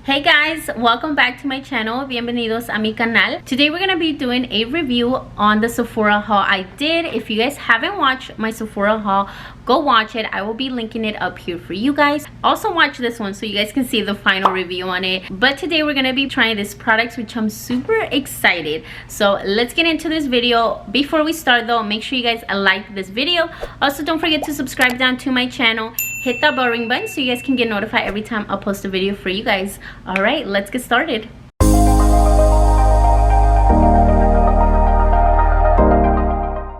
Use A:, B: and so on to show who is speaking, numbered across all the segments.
A: Hey guys, welcome back to my channel. Bienvenidos a mi canal. Today we're gonna be doing a review on the Sephora haul I did. If you guys haven't watched my Sephora haul, go watch it. I will be linking it up here for you guys. Also watch this one so you guys can see the final review on it. But today we're gonna be trying this product, which I'm super excited. So let's get into this video. Before we start though, make sure you guys like this video. Also don't forget to subscribe down to my channel. Hit that bell ring button so you guys can get notified every time I post a video for you guys. All right, let's get started.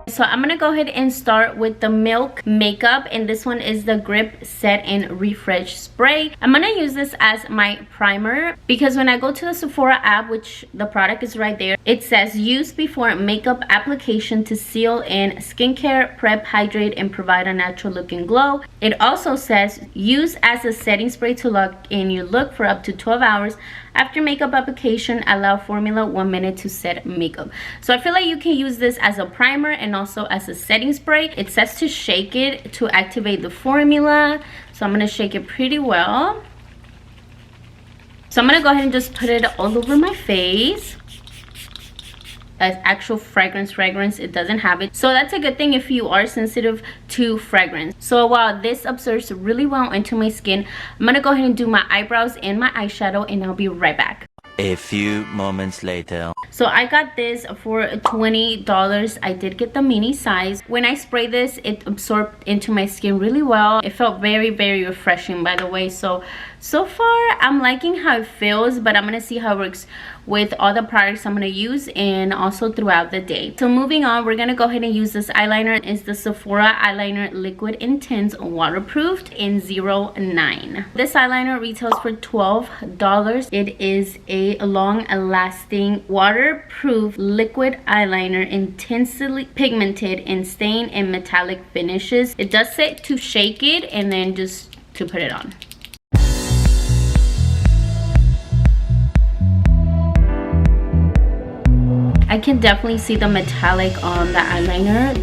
A: So I'm gonna go ahead and start with the Milk makeup, and this one is the Grip Set and Refresh Spray. I'm gonna use this as my primer because when I go to the Sephora app, which the product is right there, it says use before makeup application to seal in skincare, prep, hydrate, and provide a natural looking glow. It also says use as a setting spray to lock in your look for up to 12 hours. After makeup application, allow formula 1 minute to set makeup. So I feel like you can use this as a primer and also as a setting spray. It says to shake it to activate the formula. So I'm gonna shake it pretty well. So I'm gonna go ahead and just put it all over my face. As actual fragrance, it doesn't have it, so that's a good thing if you are sensitive to fragrance. So while this absorbs really well into my skin, I'm gonna go ahead and do my eyebrows and my eyeshadow, and I'll be right back.
B: A few moments later.
A: So I got this for $20. I did get the mini size. When I spray this, it absorbed into my skin really well. It felt very refreshing, by the way. So far I'm liking how it feels, but I'm gonna see how it works with all the products I'm gonna use and also throughout the day. So moving on, we're gonna go ahead and use this eyeliner. It's the Sephora Eyeliner Liquid Intense Waterproofed in 09. This eyeliner retails for $12. It is a long-lasting waterproof liquid eyeliner, intensely pigmented in stain and metallic finishes. It does say to shake it and then just to put it on. I can definitely see the metallic on the eyeliner.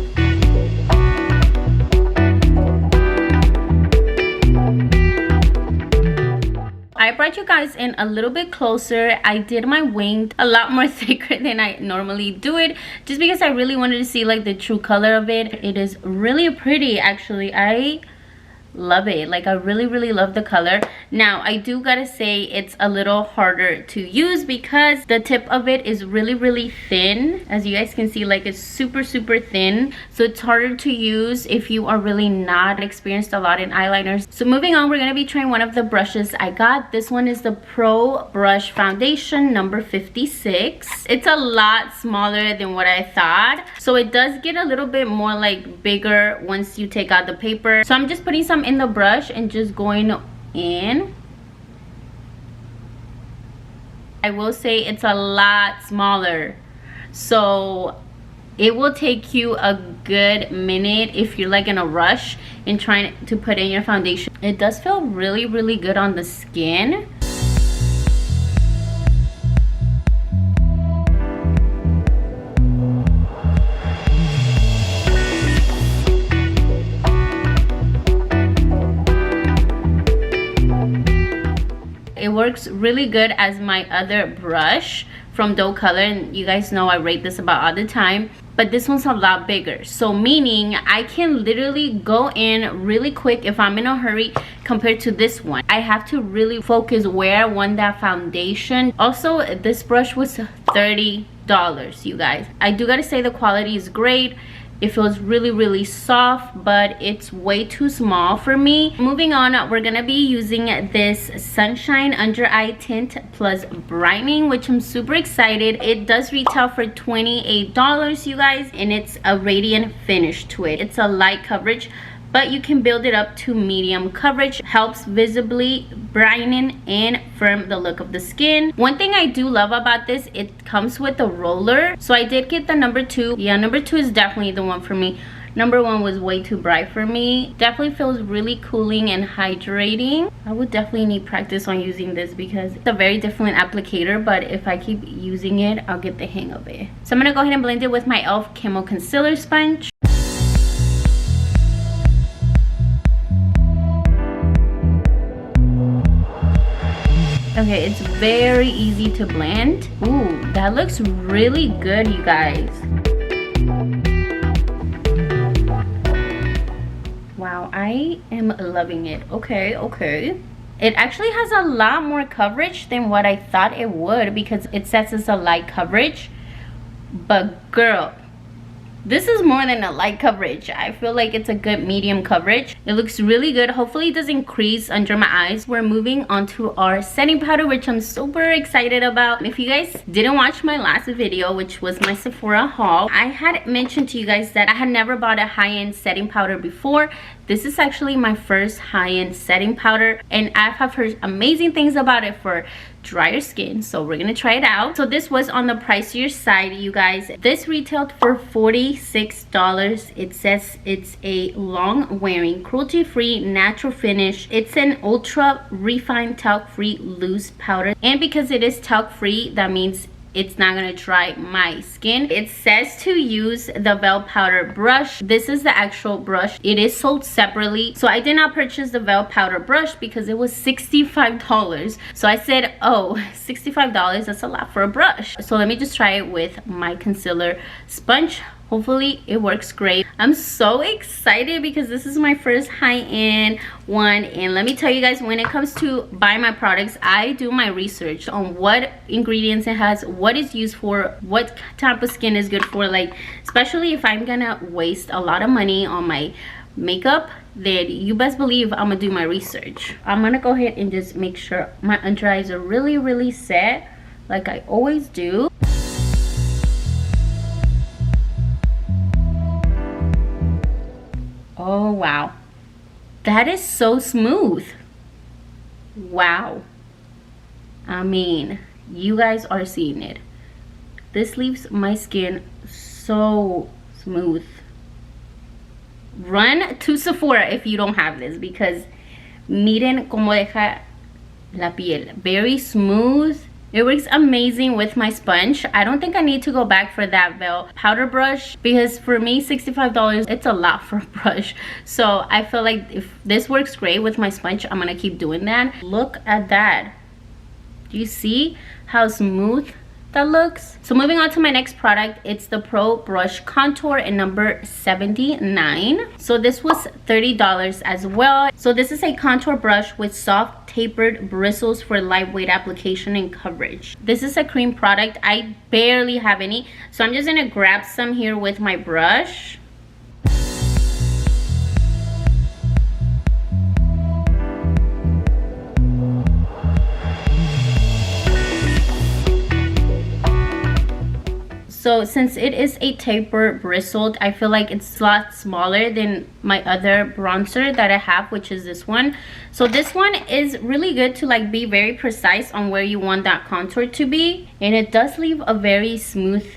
A: I brought you guys in a little bit closer. I did my wing a lot more thicker than I normally do it, just because I really wanted to see like the true color of it. It is really pretty, actually. I love it. Like, I really love the color. Now I do gotta say it's a little harder to use because the tip of it is really thin. As you guys can see, like, it's super thin, so it's harder to use if you are really not experienced a lot in eyeliners. So moving on, we're gonna be trying one of the brushes I got. This one is the Pro Brush Foundation number 56. It's a lot smaller than what I thought, so it does get a little bit more like bigger once you take out the paper. So I'm just putting some in the brush and just going in. I will say it's a lot smaller, so it will take you a good minute if you're like in a rush and trying to put in your foundation. It does feel really good on the skin. It works really good as my other brush from Doe Color, and you guys know I rate this about all the time, but this one's a lot bigger, so meaning I can literally go in really quick if I'm in a hurry compared to this one. I have to really focus where I want that foundation. Also, this brush was $30, you guys. I do gotta say the quality is great. It feels really soft, but it's way too small for me. Moving on, we're gonna be using this Sunshine Under Eye Tint Plus Brightening, which I'm super excited. It does retail for $28, you guys, and it's a radiant finish to it. It's a light coverage, but you can build it up to medium coverage. Helps visibly brighten and firm the look of the skin. One thing I do love about this, it comes with a roller. So I did get the number 2. Yeah, number 2 is definitely the one for me. Number 1 was way too bright for me. Definitely feels really cooling and hydrating. I would definitely need practice on using this because it's a very different applicator, but if I keep using it, I'll get the hang of it. So I'm gonna go ahead and blend it with my e.l.f. Camo Concealer Sponge. Okay, it's very easy to blend. Ooh, that looks really good, you guys. Wow, I am loving it. Okay, okay. It actually has a lot more coverage than what I thought it would, because it says it's a light coverage. But girl, this is more than a light coverage. I feel like it's a good medium coverage. It looks really good. Hopefully it doesn't crease under my eyes. We're moving on to our setting powder, which I'm super excited about. If you guys didn't watch my last video, which was my Sephora haul, I had mentioned to you guys that I had never bought a high-end setting powder before. This is actually my first high-end setting powder, and I have heard amazing things about it for drier skin, so we're gonna try it out. So this was on the pricier side, you guys. This retailed for $46. It says it's a long wearing, cruelty-free, natural finish. It's an ultra refined talc-free loose powder, and because it is talc-free, that means it's not gonna dry my skin. It says to use the Veil powder brush. This is the actual brush. It is sold separately, so I did not purchase the Veil powder brush because it was $65. So I said, oh, $65, that's a lot for a brush. So let me just try it with my concealer sponge. Hopefully it works great. I'm so excited because this is my first high-end one, and let me tell you guys, when it comes to buying my products, I do my research on what ingredients it has, what it's used for, what type of skin is good for. Like, especially if I'm gonna waste a lot of money on my makeup, then you best believe I'm gonna do my research. I'm gonna go ahead and just make sure my under eyes are really set, like I always do. Oh wow, that is so smooth. Wow, I mean, you guys are seeing it. This leaves my skin so smooth. Run to Sephora if you don't have this, because miren como deja la piel. Very smooth. It works amazing with my sponge. I don't think I need to go back for that Veil powder brush, because for me, $65, it's a lot for a brush. So I feel like if this works great with my sponge, I'm gonna keep doing that. Look at that. Do you see how smooth that looks? So moving on to my next product, it's the Pro Brush Contour in number 79. So this was $30 as well. So this is a contour brush with soft tapered bristles for lightweight application and coverage. This is a cream product. I barely have any, so I'm just gonna grab some here with my brush. So since it is a taper bristled, I feel like it's a lot smaller than my other bronzer that I have, which is this one. So this one is really good to like be very precise on where you want that contour to be. And it does leave a very smooth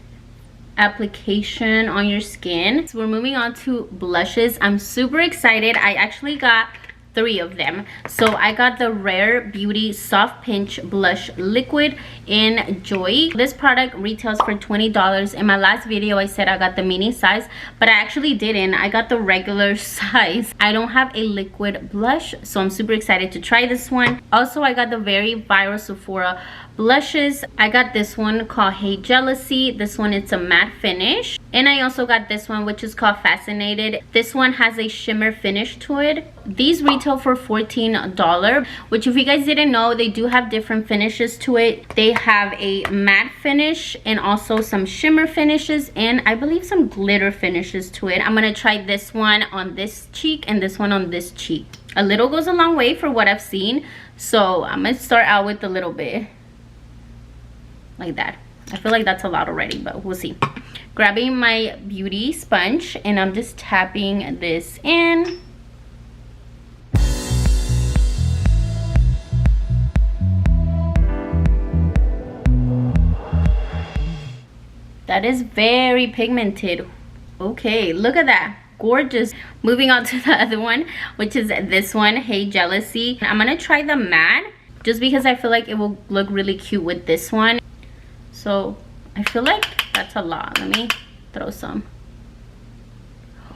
A: application on your skin. So we're moving on to blushes. I'm super excited. I actually got 3 of them. So I got the Rare Beauty Soft Pinch Blush Liquid in Joy. This product retails for $20. In my last video I said I got the mini size, but I actually didn't. I got the regular size. I don't have a liquid blush, so I'm super excited to try this one. Also, I got the very viral Sephora blushes. I got this one called Hey Jealousy. This one, it's a matte finish. And I also got this one, which is called Fascinated. This one has a shimmer finish to it. These retail for $14, which if you guys didn't know, they do have different finishes to it. They have a matte finish and also some shimmer finishes, and I believe some glitter finishes to it. I'm gonna try this one on this cheek and this one on this cheek. A little goes a long way for what I've seen, so I'm gonna start out with a little bit like that. I feel like that's a lot already, but we'll see. Grabbing my beauty sponge, and I'm just tapping this in. That is very pigmented. Okay, look at that. Gorgeous. Moving on to the other one, which is this one, Hey Jealousy. I'm gonna try the matte just because I feel like it will look really cute with this one. So I feel like that's a lot. Let me throw some.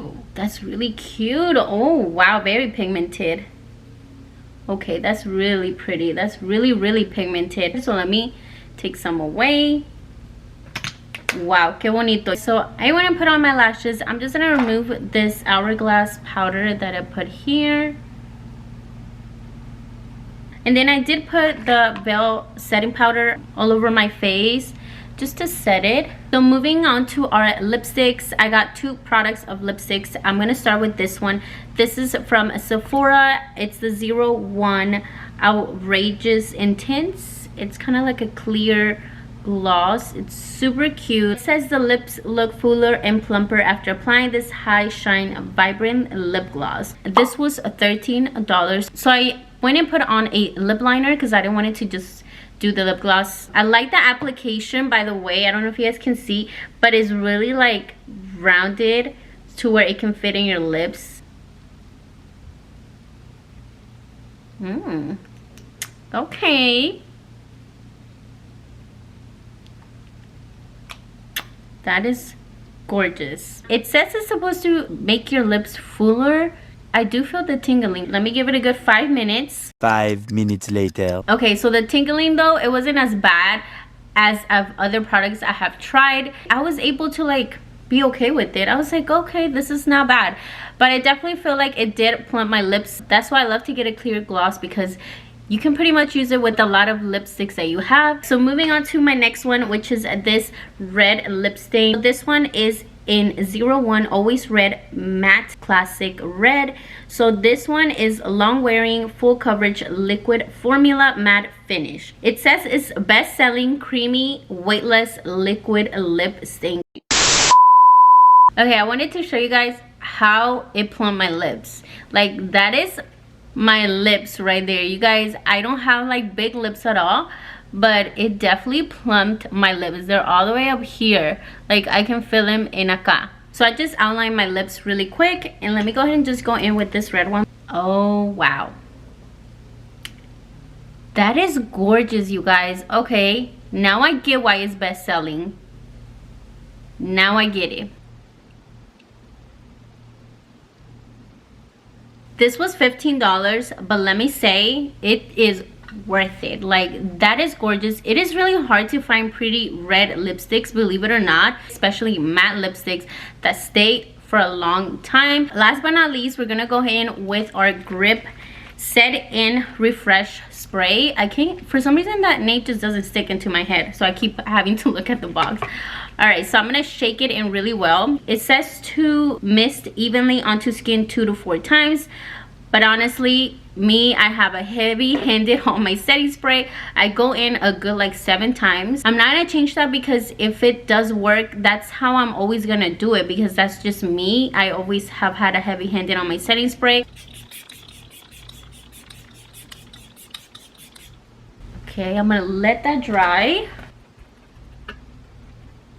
A: Oh, that's really cute. Oh wow, very pigmented. Okay, that's really pretty. That's really pigmented. So let me take some away. Wow, que bonito. So I want to put on my lashes. I'm just gonna remove this Hourglass powder that I put here. And then I did put the Veil setting powder all over my face just to set it. So moving on to our lipsticks, I got 2 products of lipsticks. I'm gonna start with this one. This is from Sephora. It's the 01 Outrageous Intense. It's kind of like a clear gloss. It's super cute. It says the lips look fuller and plumper after applying this high shine vibrant lip gloss. This was $13. So I went and put on a lip liner because I didn't want it to just do the lip gloss. I like the application, by the way. I don't know if you guys can see, but it's really like rounded to where it can fit in your lips. Okay. That is gorgeous. It says it's supposed to make your lips fuller. I do feel the tingling. Let me give it a good 5 minutes.
B: 5 minutes later.
A: Okay, so the tingling though, it wasn't as bad as of other products I have tried. I was able to like be okay with it. I was like, okay, this is not bad. But I definitely feel like it did plump my lips. That's why I love to get a clear gloss, because you can pretty much use it with a lot of lipsticks that you have. So moving on to my next one, which is this red lip stain. This one is in 01 Always Red Matte Classic Red. So this one is long wearing full coverage liquid formula matte finish. It says it's best selling creamy weightless liquid lip stain. Okay, I wanted to show you guys how it plumped my lips. Like, that is my lips right there, you guys. I don't have like big lips at all, but it definitely plumped my lips. They're all the way up here. Like, I can feel them in acá. So I just outlined my lips really quick, and let me go ahead and just go in with this red one. Oh wow, that is gorgeous, you guys. Okay, now I get why it's best selling. Now I get it. This was $15, but let me say, it is worth it. Like, that is gorgeous. It is really hard to find pretty red lipsticks, believe it or not, especially matte lipsticks that stay for a long time. Last but not least, we're gonna go in with our Grip Set In Refresh Spray. I can't, for some reason that name just doesn't stick into my head, so I keep having to look at the box. All right, so I'm gonna shake it in really well. It says to mist evenly onto skin 2 to 4 times, but honestly, me, I have a heavy handed on my setting spray. I go in a good like 7 times. I'm not gonna change that, because if it does work, that's how I'm always gonna do it, because that's just me. I always have had a heavy handed on my setting spray. Okay, I'm gonna let that dry.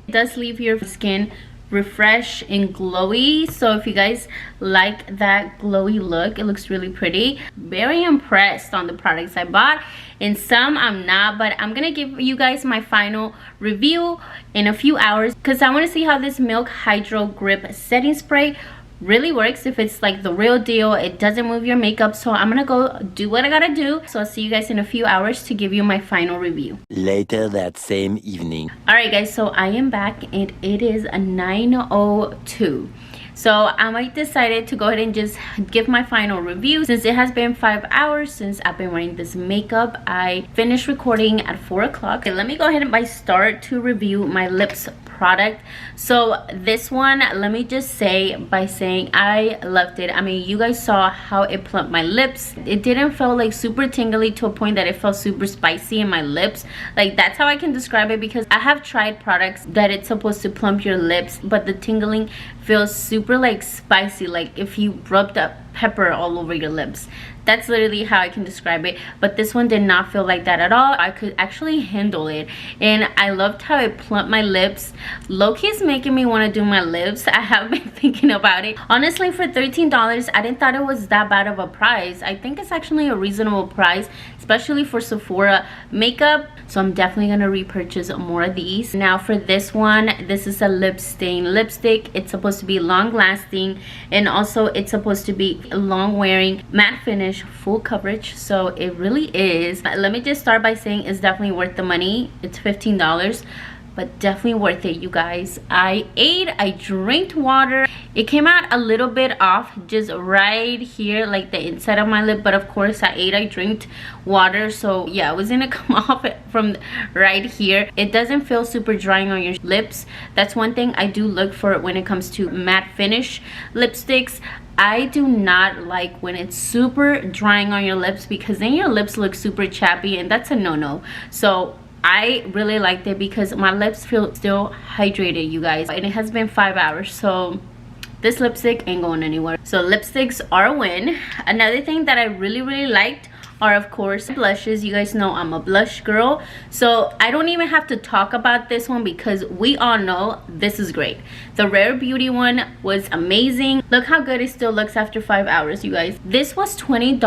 A: It does leave your skin refreshed and glowy, so if you guys like that glowy look, it looks really pretty. Very impressed on the products I bought, and some I'm not, but I'm gonna give you guys my final review in a few hours, because I want to see how this Milk Hydro Grip Setting Spray really works. If it's like the real deal, it doesn't move your makeup. So I'm gonna go do what I gotta do. So I'll see you guys in a few hours to give you my final review.
B: Later that same evening.
A: All right guys, so I am back and it is 9:02. So I decided to go ahead and just give my final review. Since it has been 5 hours since I've been wearing this makeup, I finished recording at 4 o'clock. Okay, let me go ahead and start to review my lips product. So this one, let me just say by saying I loved it. I mean, you guys saw how it plumped my lips. It didn't feel like super tingly to a point that it felt super spicy in my lips. Like, that's how I can describe it, because I have tried products that it's supposed to plump your lips, but the tingling feels super like spicy, like if you rubbed up pepper all over your lips. That's literally how I can describe it, but this one did not feel like that at all. I could actually handle it, and I loved how it plumped my lips. Low-key is making me want to do my lips. I have been thinking about it. Honestly, for $13, I didn't thought it was that bad of a price. I think it's actually a reasonable price, especially for Sephora makeup. so I'm definitely gonna repurchase more of these. Now for this one, this is a lip stain lipstick. It's supposed to be long lasting, and also it's supposed to be long wearing, matte finish, full coverage, so it really is. Let me just start by saying it's definitely worth the money. It's $15, but definitely worth it, you guys. I ate, I drank water. It came out a little bit off just right here, like the inside of my lip, but of course I ate, I drank water, so yeah, it was gonna come off from right here. It doesn't feel super drying on your lips. That's one thing I do look for when it comes to matte finish lipsticks. I do not like when it's super drying on your lips, because then your lips look super chappy, and that's a no-no. So I really liked it because my lips feel still hydrated, you guys, and it has been 5 hours, so this lipstick ain't going anywhere. So lipsticks are a win. Another thing that I really liked are, of course, blushes. You guys know I'm a blush girl, so I don't even have to talk about this one because we all know this is great. The Rare Beauty one was amazing. Look how good it still looks after 5 hours, you guys. This was $20,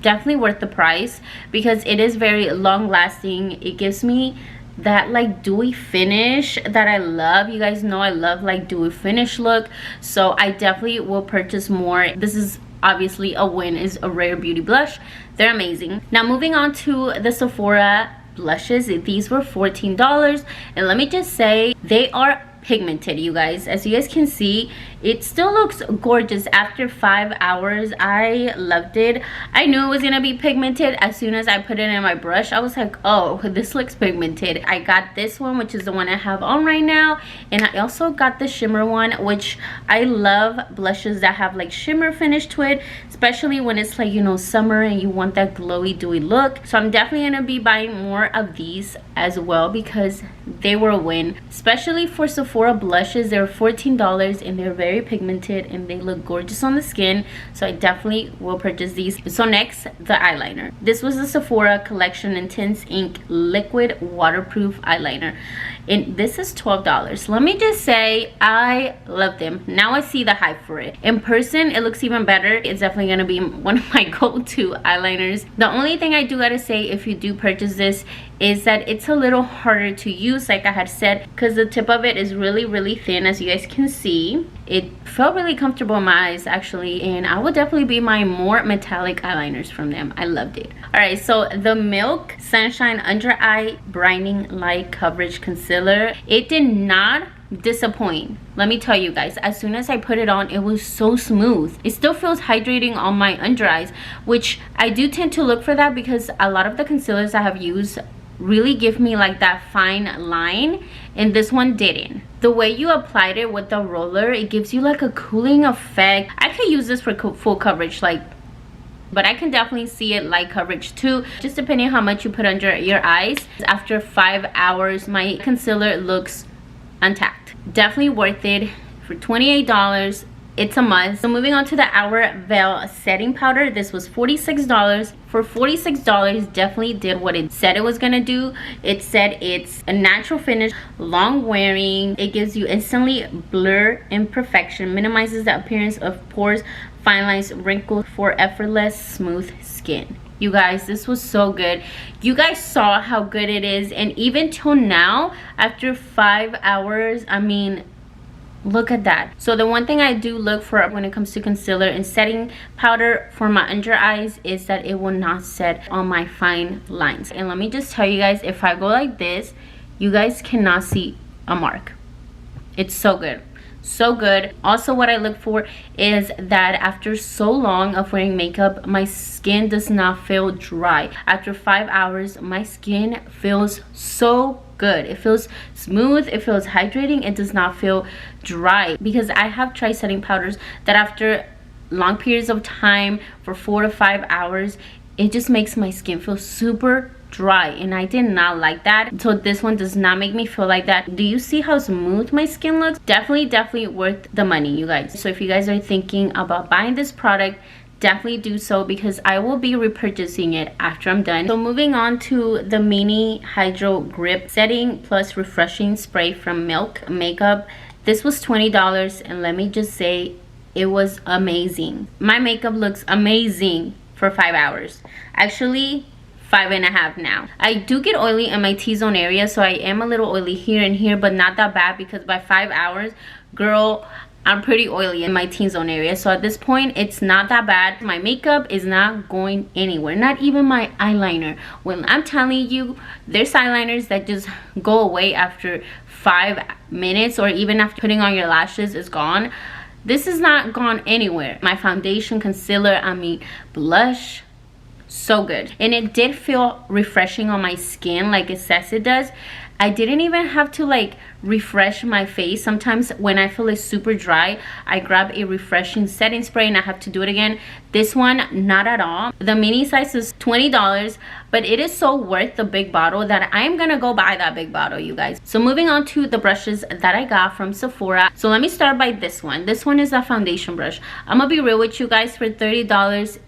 A: definitely worth the price because it is very long lasting. It gives me that like dewy finish that I love. You guys know I love like dewy finish look, so I definitely will purchase more. This is obviously a win, is a Rare Beauty blush. They're amazing. Now moving on to the Sephora blushes. These were $14, and let me just say they are pigmented, you guys. As you guys can see, it still looks gorgeous after 5 hours. I loved it. I knew it was gonna be pigmented as soon as I put it in my brush. I was like, oh, this looks pigmented. I got this one, which is the one I have on right now, and I also got the shimmer one, which I love blushes that have like shimmer finish to it, especially when it's like, you know, summer and you want that glowy dewy look. So I'm definitely gonna be buying more of these as well because they were a win, especially for Sephora blushes. They're $14 and they're very pigmented and they look gorgeous on the skin, so I definitely will purchase these. So next, the eyeliner. This was the Sephora Collection Intense Ink Liquid Waterproof Eyeliner, and this is $12. Let me just say I love them. Now I see the hype for it. In person it looks even better. It's definitely gonna be one of my go-to eyeliners. The only thing I do gotta say, if you do purchase this, is that it's a little harder to use, like I had said, because the tip of it is really thin, as you guys can see. It felt really comfortable in my eyes actually, and I would definitely be buying more metallic eyeliners from them. I loved it. All right, so the Milk Sunshine Under Eye Brightening Light Coverage Concealer, it did not disappoint. Let me tell you guys, as soon as I put it on, it was so smooth. It still feels hydrating on my under eyes, which I do tend to look for that because a lot of the concealers I have used really give me like that fine line, and this one didn't. The way you applied it with the roller, it gives you like a cooling effect. I could use this for full coverage, like, but I can definitely see it light coverage too, just depending how much you put under your eyes. After 5 hours, my concealer looks untapped. Definitely worth it for $28. It's a must. So moving on to the Hour Veil setting powder. This was $46. For $46, definitely did what it said it was gonna do. It said it's a natural finish, long wearing. It gives you instantly blur imperfection, minimizes the appearance of pores, fine lines, wrinkles for effortless smooth skin. You guys, this was so good. You guys saw how good it is, and even till now, after 5 hours, I mean, look at that. So the one thing I do look for when it comes to concealer and setting powder for my under eyes is that it will not set on my fine lines. And let me just tell you guys, if I go like this, you guys cannot see a mark. It's so good, so good. Also, what I look for is that after so long of wearing makeup, my skin does not feel dry. After 5 hours, my skin feels so good. It feels smooth, it feels hydrating, it does not feel dry, because I have tried setting powders that after long periods of time, for 4 to 5 hours, it just makes my skin feel super dry, and I did not like that. So this one does not make me feel like that. Do you see how smooth my skin looks? Definitely worth the money, you guys. So if you guys are thinking about buying this product, definitely do so, because I will be repurchasing it after I'm done. So moving on to the Mini Hydro Grip Setting Plus Refreshing Spray from Milk Makeup. This was $20, and let me just say, it was amazing. My makeup looks amazing for 5 hours. Actually, 5.5 now. I do get oily in my T-zone area, so I am a little oily here and here, but not that bad, because by 5 hours, girl, I'm pretty oily in my T-zone area. So at this point, it's not that bad. My makeup is not going anywhere, not even my eyeliner. When I'm telling you, there's eyeliners that just go away after 5 minutes, or even after putting on your lashes is gone. This is not gone anywhere. My foundation, concealer, blush, so good. And it did feel refreshing on my skin like it says it does. I didn't even have to like refresh my face. Sometimes when I feel it's super dry, I grab a refreshing setting spray and I have to do it again. This one, not at all. The mini size is $20, but it is so worth the big bottle that I'm gonna go buy that big bottle, you guys. So moving on to the brushes that I got from Sephora. So let me start by this one. This one is a foundation brush. I'm gonna be real with you guys, for $30,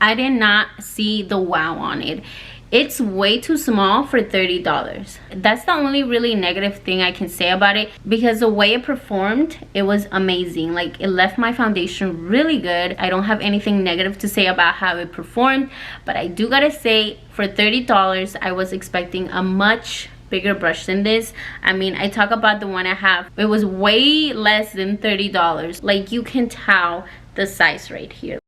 A: I did not see the wow on it. It's way too small for $30. That's the only really negative thing I can say about it, because the way it performed, it was amazing. Like, it left my foundation really good. I don't have anything negative to say about how it performed, but I do gotta say, for $30, I was expecting a much bigger brush than this. I mean, I talk about the one I have, it was way less than $30. Like, you can tell the size right here.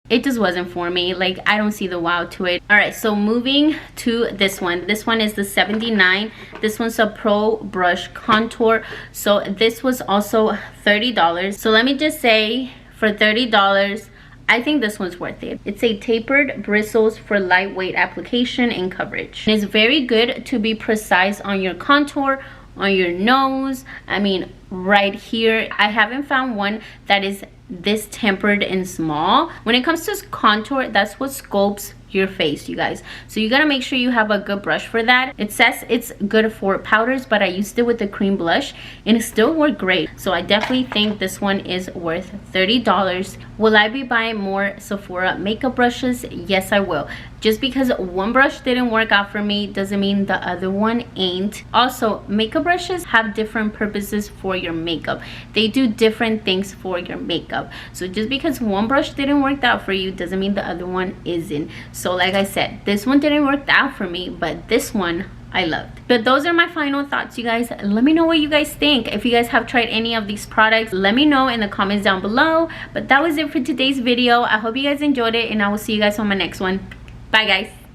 A: It just wasn't for me. Like, I don't see the wow to it. All right, so moving to this one. This one is the 79. This one's a pro brush contour. So this was also $30. So let me just say, for $30, I think this one's worth it. It's a tapered bristles for lightweight application and coverage. And it's very good to be precise on your contour, on your nose. I mean, right here. I haven't found one that is this tempered and small. When it comes to contour, that's what sculpts your face, you guys. So you gotta make sure you have a good brush for that. It says it's good for powders, but I used it with the cream blush and it still worked great. So I definitely think this one is worth $30. Will I be buying more Sephora makeup brushes? Yes, I will. Just because one brush didn't work out for me doesn't mean the other one ain't. Also, makeup brushes have different purposes for your makeup. They do different things for your makeup. So just because one brush didn't work out for you doesn't mean the other one isn't. So like I said, this one didn't work out for me, but this one I loved. But those are my final thoughts, you guys. Let me know what you guys think. If you guys have tried any of these products, let me know in the comments down below. But that was it for today's video. I hope you guys enjoyed it, and I will see you guys on my next one. Bye, guys.